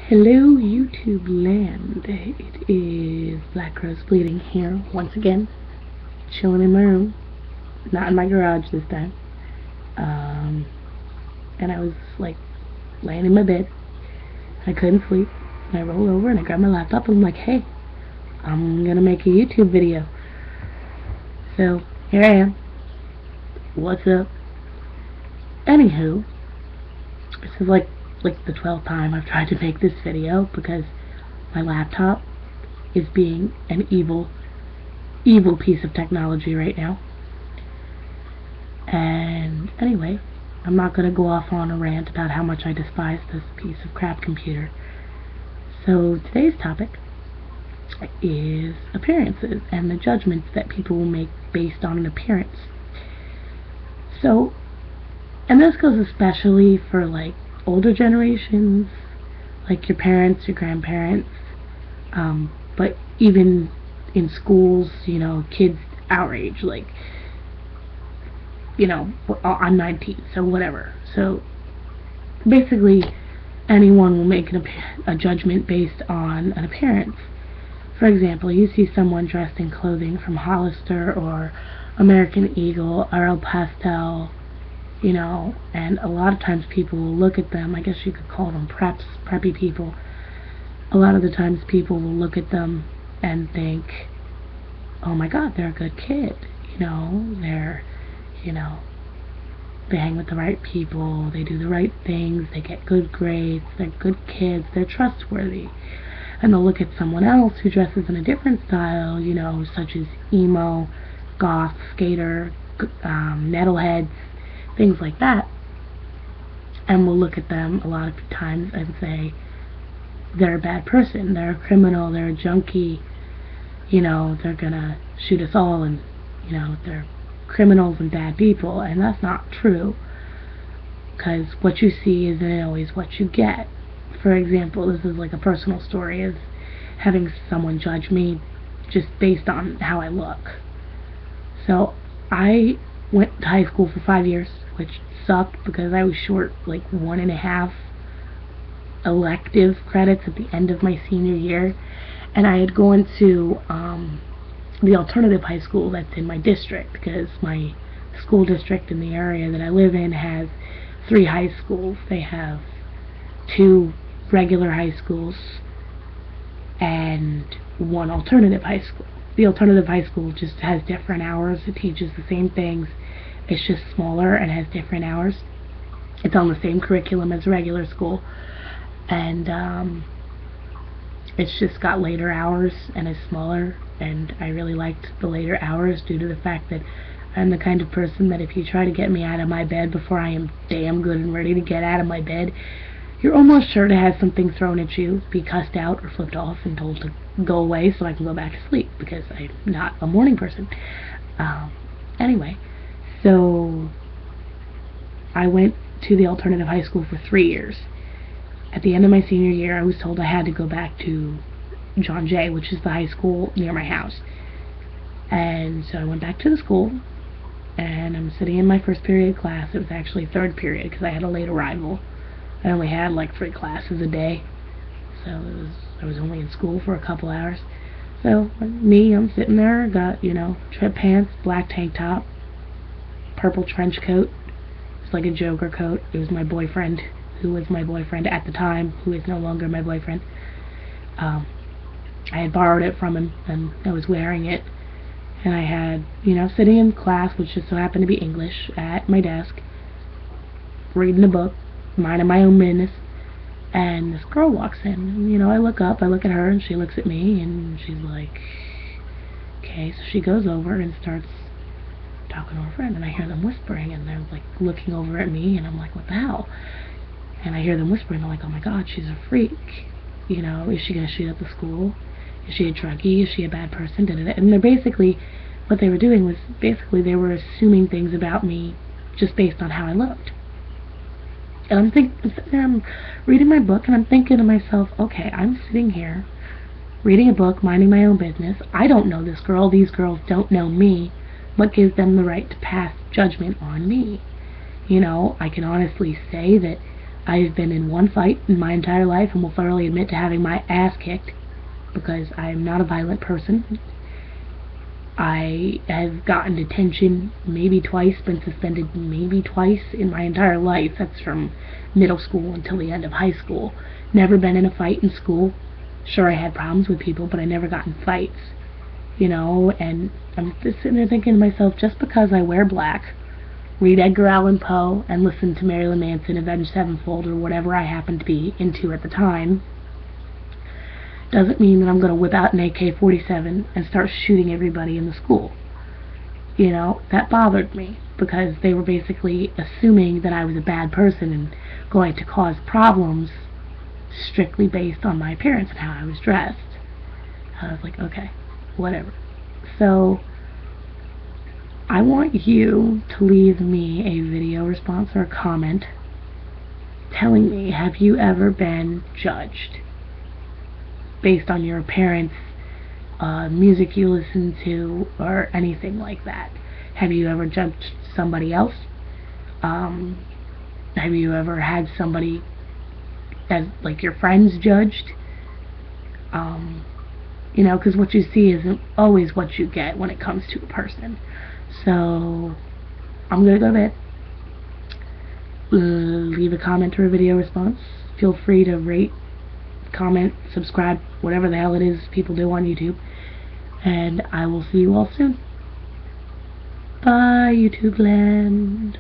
Hello YouTube land, it is Black Rose Bleeding here once again, chilling in my room, not in my garage this time, and I was like laying in my bed, I couldn't sleep, and I rolled over and I grabbed my laptop and I'm like, hey, I'm gonna make a YouTube video, so here I am, what's up? Anywho, this is like the 12th time I've tried to make this video because my laptop is being an evil piece of technology right now. And anyway, I'm not going to go off on a rant about how much I despise this piece of crap computer. So today's topic is appearances and the judgments that people will make based on an appearance. So, and this goes especially for like older generations, like your parents, your grandparents, but even in schools, you know, kids our age, like, you know, I'm 19, so whatever. So basically anyone will make a judgment based on an appearance. For example, you see someone dressed in clothing from Hollister or American Eagle or El Pastel, you know, and a lot of times people will look at them, I guess you could call them preppy people. A lot of the times people will look at them and think, oh my god, they're a good kid, you know, they hang with the right people, they do the right things, they get good grades, they're good kids, they're trustworthy. And they'll look at someone else who dresses in a different style, you know, such as emo, goth, skater, metalheads, things like that, and we'll look at them a lot of times and say they're a bad person, they're a criminal, they're a junkie, you know, they're gonna shoot us all, and you know, they're criminals and bad people. And that's not true, because what you see isn't always what you get. For example, this is like a personal story, is having someone judge me just based on how I look. So I went to high school for 5 years, which sucked because I was short like 1.5 elective credits at the end of my senior year, and I had gone to the alternative high school that's in my district, because my school district in the area that I live in has 3 high schools. They have 2 regular high schools and 1 alternative high school. The alternative high school just has different hours. It teaches the same things, it's just smaller and has different hours. It's on the same curriculum as regular school, and it's just got later hours and is smaller, and I really liked the later hours due to the fact that I'm the kind of person that if you try to get me out of my bed before I am damn good and ready to get out of my bed, you're almost sure to have something thrown at you, be cussed out or flipped off and told to go away so I can go back to sleep, because I'm not a morning person. Anyway, so I went to the alternative high school for 3 years. At the end of my senior year, I was told I had to go back to John Jay, which is the high school near my house. And so I went back to the school, and I'm sitting in my first period class. It was actually third period because I had a late arrival. I only had like 3 classes a day, so I was only in school for a couple hours. So I'm sitting there, got, you know, trip pants, black tank top, purple trench coat. It's like a Joker coat. It was my boyfriend, who was my boyfriend at the time, who is no longer my boyfriend. I had borrowed it from him, and I was wearing it. And I had, you know, sitting in class, which just so happened to be English, at my desk, reading a book, minding my own business, and this girl walks in. And, you know, I look up, I look at her, and she looks at me, and she's like, okay. So she goes over and starts talking to her friend, and I hear them whispering, and they're like looking over at me, and I'm like, what the hell? And I hear them whispering, they're like, oh my god, she's a freak. You know, is she gonna shoot up the school? Is she a druggie? Is she a bad person? And they're basically, what they were doing was, basically they were assuming things about me just based on how I looked. And I'm sitting there, I'm reading my book, and I'm thinking to myself, okay, I'm sitting here, reading a book, minding my own business. I don't know this girl, these girls don't know me. What gives them the right to pass judgment on me? You know, I can honestly say that I've been in one fight in my entire life and will thoroughly admit to having my ass kicked because I am not a violent person. I have gotten detention maybe twice, been suspended maybe twice in my entire life. That's from middle school until the end of high school. Never been in a fight in school. Sure, I had problems with people, but I never got in fights. You know, and I'm just sitting there thinking to myself, just because I wear black, read Edgar Allan Poe, and listen to Marilyn Manson, Avenged Sevenfold, or whatever I happen to be into at the time, doesn't mean that I'm going to whip out an AK-47 and start shooting everybody in the school. You know, that bothered me because they were basically assuming that I was a bad person and going to cause problems strictly based on my appearance and how I was dressed. I was like, okay, whatever. So I want you to leave me a video response or a comment telling me, have you ever been judged based on your appearance, music you listen to, or anything like that? Have you ever judged somebody else? Have you ever had somebody as, like, your friends judged? You know, because what you see isn't always what you get when it comes to a person. So I'm gonna go to bed. Leave a comment or a video response. Feel free to rate, comment, subscribe, whatever the hell it is people do on YouTube. And I will see you all soon. Bye, YouTube land.